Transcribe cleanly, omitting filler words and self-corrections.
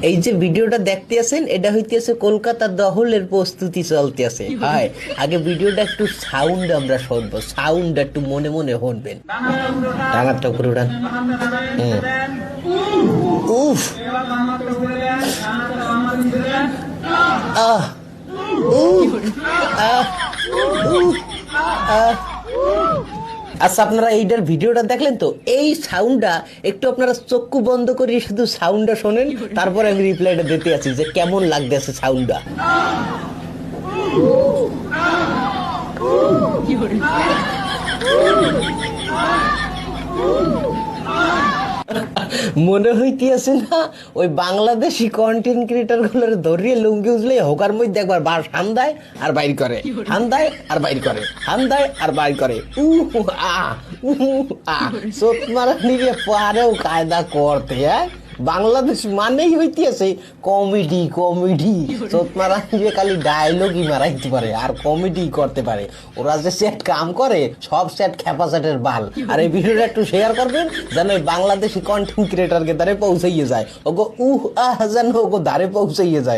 এই যে ভিডিওটা দেখতে আছেন এটা হইতেছে কলকাতা দখলের প্রস্তুতি চলতে আছে। হয় আগে ভিডিওটা একটু সাউন্ড আমরা শুনবো, সাউন্ড একটু মনে মনে শুনবেন। ডাঙারটা উপরে উঠান। উফ আহ উফ আহ উফ আহ। আচ্ছা আপনারা এইটার ভিডিওটা দেখলেন তো, এই সাউন্ডটা একটু আপনারা চক্ষু বন্ধ করে শুধু সাউন্ডটা শোনেন, তারপরে আমি রিপ্লাইটা দিতে আছি যে কেমন লাগতেছে সাউন্ডটা। মনে হইতে আছে না ওই বাংলাদেশি কন্টেন্ট ক্রিয়েটার গুলোর ধরিয়ে লুঙ্গি উজলে হোকার মধ্যে একবার বার হান্দায় আর বাইর করে, হান্দায় আর বাইর করে, হান্দায় আর বাইর করে। সোত মারা নিয়ে পারেও কায়দা করতে। হ্যাঁ বাংলাদেশ মানেই হইতে আছে কমেডি, কমেডি। সোত মারা নিয়ে খালি ডায়লগই মারাইতে পারে আর কমেডি করতে পারে। ওরা যে সেট কাম করে সব সেট খেপা সেটের বাল। আর এই ভিডিওটা একটু শেয়ার করবেন যেন বাংলাদেশি কন্টেন্ট ক্রিয়েটারকে দ্বারে পৌঁছাইয়ে যায়, ওগো যেন ওগো দ্বারে পৌঁছাইয়ে যায়।